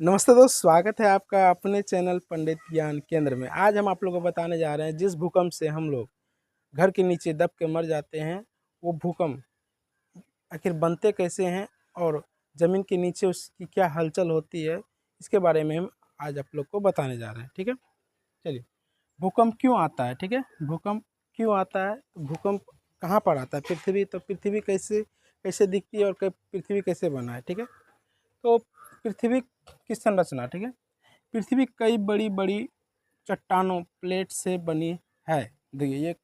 नमस्ते दोस्त, स्वागत है आपका अपने चैनल पंडित ज्ञान केंद्र में। आज हम आप लोगों को बताने जा रहे हैं जिस भूकंप से हम लोग घर के नीचे दब के मर जाते हैं, वो भूकंप आखिर बनते कैसे हैं और ज़मीन के नीचे उसकी क्या हलचल होती है, इसके बारे में हम आज आप लोग को बताने जा रहे हैं। ठीक है, चलिए। भूकंप क्यों आता है? ठीक है, भूकंप क्यों आता है, तो भूकंप कहाँ पर आता है? पृथ्वी, तो पृथ्वी कैसे कैसे दिखती है और पृथ्वी कैसे बना है? ठीक है, तो पृथ्वी की संरचना। ठीक है, पृथ्वी कई बड़ी बड़ी चट्टानों प्लेट से बनी है। देखिए, ये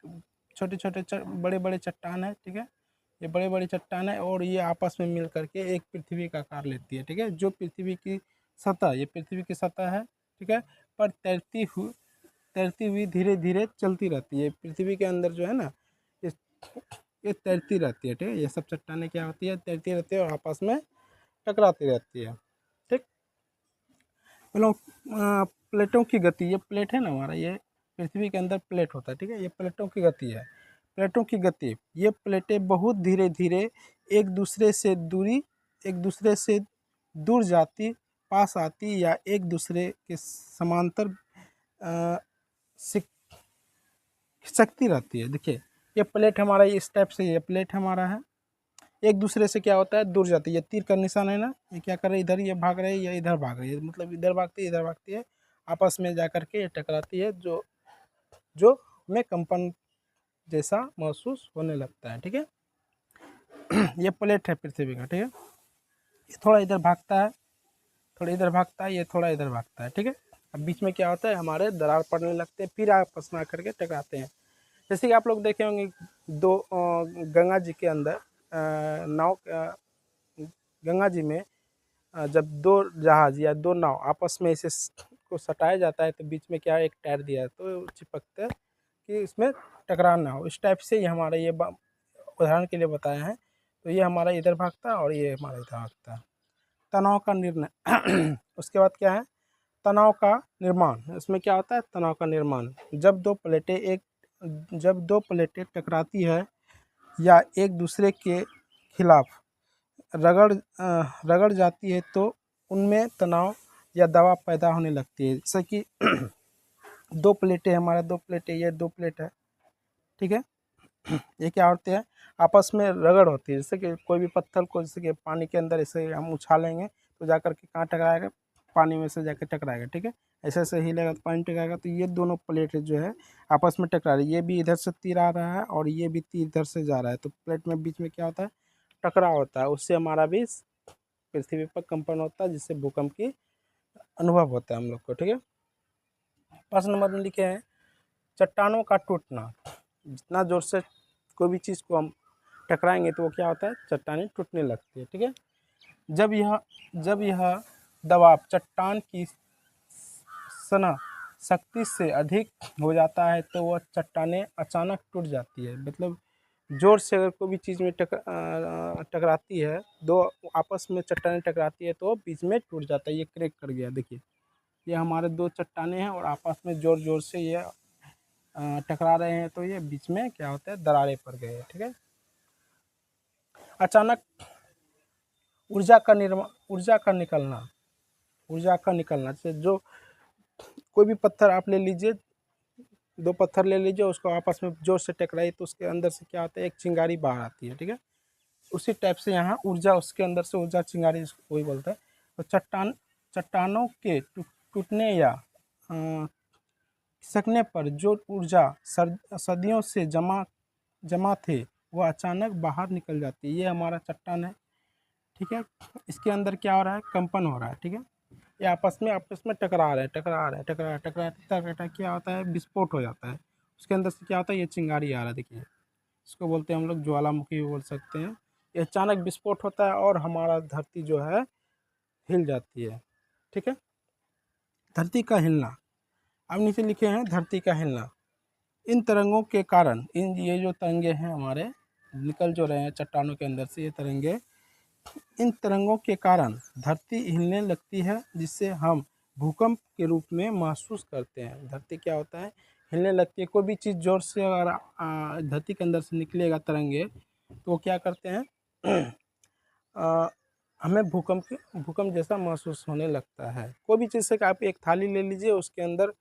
छोटे छोटे बड़े बड़े चट्टान है। ठीक है, ये बड़े बड़े चट्टान है और ये आपस में मिल करके एक पृथ्वी का आकार लेती है। ठीक है, जो पृथ्वी की सतह, ये पृथ्वी की सतह है। ठीक है, पर तैरती हुई धीरे धीरे चलती रहती है। पृथ्वी के अंदर जो है ना, ये ये तैरती रहती है। ठीक है, ये सब चट्टानें क्या होती है, तैरती रहती है और आपस में टकराती रहती है। ठीक, मतलब प्लेटों की गति, ये प्लेट है ना हमारा, ये पृथ्वी के अंदर प्लेट होता है। ठीक है, ये प्लेटों की गति है। प्लेटों की गति, ये प्लेटें बहुत धीरे धीरे एक दूसरे से दूर जाती, पास आती या एक दूसरे के समांतर अ, खिसकती रहती है। देखिए, ये प्लेट हमारा इस टाइप से, ये प्लेट हमारा है, एक दूसरे से क्या होता है, दूर जाती है। ये तीर का निशान है ना, ये क्या कर रही है, इधर ये भाग रही है या इधर भाग रही है, मतलब इधर भागती है, आपस में जा करके ये टकराती है, जो जो हमें कंपन जैसा महसूस होने लगता है। ठीक है, ये प्लेट है पृथ्वी का। ठीक है, ये थोड़ा इधर भागता है, थोड़ा इधर भागता है, ये थोड़ा इधर भागता है। ठीक है, अब बीच में क्या होता है, हमारे दरार पड़ने लगते हैं, फिर आपस में आकर के टकराते हैं। जैसे कि आप लोग देखे होंगे, दो गंगा जी के अंदर नाव, गंगा जी में जब दो जहाज या दो नाव आपस में इसे को सटाया जाता है, तो बीच में क्या एक टायर दिया है, तो चिपकते हैं कि इसमें टकराव ना हो। इस टाइप से ये हमारा, ये उदाहरण के लिए बताया है। तो ये हमारा इधर भागता है और ये हमारा इधर भागता है। तनाव का निर्णय उसके बाद क्या है, तनाव का निर्माण। इसमें क्या होता है, तनाव का निर्माण। जब दो प्लेटें टकराती है या एक दूसरे के खिलाफ रगड़ जाती है, तो उनमें तनाव या दबाव पैदा होने लगती है। जैसे कि दो प्लेटें, हमारा दो प्लेटें, ये दो प्लेट है। ठीक है, ये क्या होते हैं, आपस में रगड़ होती है। जैसे कि कोई भी पत्थर को, जैसे कि पानी के अंदर ऐसे हम उछालेंगे तो जाकर के कहाँ टकराएगा, पानी में से जाकर टकराएगा। ठीक है, ऐसे ऐसे हिलेगा तो पानी टकराएगा। तो ये दोनों प्लेट जो है आपस में टकरा रही है, ये भी इधर से तीर आ रहा है और ये भी तीर इधर से जा रहा है, तो प्लेट में बीच में क्या होता है, टकराव होता है। उससे हमारा भी पृथ्वी पर कंपन होता है, जिससे भूकंप की अनुभव होता है हम लोग को। ठीक है, प्रश्न नंबर में लिखे हैं, चट्टानों का टूटना। जितना जोर से कोई भी चीज़ को हम टकराएंगे तो वो क्या होता है, चट्टानें टूटने लगती है। ठीक है, जब यह दबाव चट्टान की सना शक्ति से अधिक हो जाता है, तो वह चट्टानें अचानक टूट जाती है। मतलब जोर से अगर कोई भी चीज़ में टकराती है, दो आपस में चट्टानें टकराती है, तो बीच में टूट जाता है। ये क्रैक कर गया। देखिए, ये हमारे दो चट्टानें हैं और आपस में जोर जोर से ये टकरा रहे हैं, तो ये बीच में क्या होता है, दरारें पड़ गई है। ठीक है, अचानक ऊर्जा का निकलना। जैसे जो कोई भी पत्थर आप ले लीजिए, दो पत्थर ले लीजिए, उसको आपस में जोर से टकराई, तो उसके अंदर से क्या होता है, एक चिंगारी बाहर आती है। ठीक है, उसी टाइप से यहाँ ऊर्जा, उसके अंदर से ऊर्जा, चिंगारी वही बोलता है। तो चट्टानों के टूटने या खिसकने पर जो ऊर्जा सदियों से जमा थे, वो अचानक बाहर निकल जाती है। ये हमारा चट्टान है। ठीक है, इसके अंदर क्या हो रहा है, कंपन हो रहा है। ठीक है, ये आपस में टकरा क्या होता है, विस्फोट हो जाता है। उसके अंदर से क्या होता है, ये चिंगारी आ रहा है। देखिए, इसको बोलते हैं हम लोग ज्वालामुखी भी बोल सकते हैं। ये अचानक विस्फोट होता है और हमारा धरती जो है हिल जाती है। ठीक है, धरती का हिलना। अब नीचे लिखे हैं, धरती का हिलना। इन तरंगों के कारण, ये जो तरंगे हैं हमारे निकल जो रहे हैं चट्टानों के अंदर से, ये तरंगे, इन तरंगों के कारण धरती हिलने लगती है, जिससे हम भूकंप के रूप में महसूस करते हैं। धरती क्या होता है, हिलने लगती है। कोई भी चीज़ जोर से अगर धरती के अंदर से निकलेगा तरंगे, तो वो क्या करते हैं, हमें भूकंप जैसा महसूस होने लगता है। कोई भी चीज़ से आप एक थाली ले लीजिए, उसके अंदर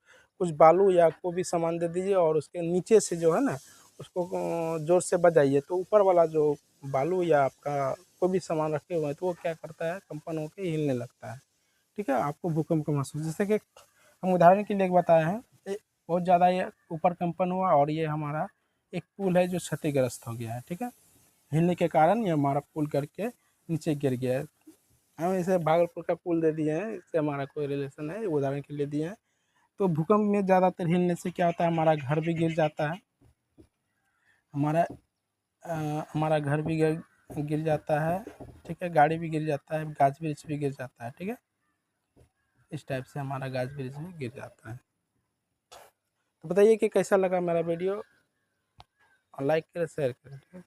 कुछ बालू या कोई भी सामान दे दीजिए और उसके नीचे से जो है ना उसको ज़ोर से बजाइए, तो ऊपर वाला जो बालू या आपका कोई भी सामान रखे हुए हैं तो वो क्या करता है, कंपन होके हिलने लगता है। ठीक है, आपको भूकंप का महसूस, जैसे कि हम उदाहरण के लिए एक बताए हैं, बहुत ज़्यादा ये ऊपर कंपन हुआ और ये हमारा एक पुल है जो क्षतिग्रस्त हो गया है। ठीक है, हिलने के कारण ये हमारा पुल करके नीचे गिर गया है। हम इसे भागलपुर का पुल दे दिए हैं, इससे हमारा कोई रिलेशन है, उदाहरण के लिए दिए हैं। तो भूकंप में ज़्यादातर हिलने से क्या होता है, हमारा घर भी गिर जाता है, हमारा हमारा घर भी गिर गिर जाता है। ठीक है, गाड़ी भी गिर जाता है, गाछ वृक्ष भी गिर जाता है। ठीक है, इस टाइप से हमारा गाछ वृक्ष भी गिर जाता है। तो बताइए कि कैसा लगा मेरा वीडियो, और लाइक करें, शेयर करें। ठीक है,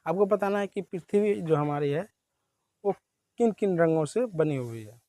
आपको बताना है कि पृथ्वी जो हमारी है वो किन किन रंगों से बनी हुई है।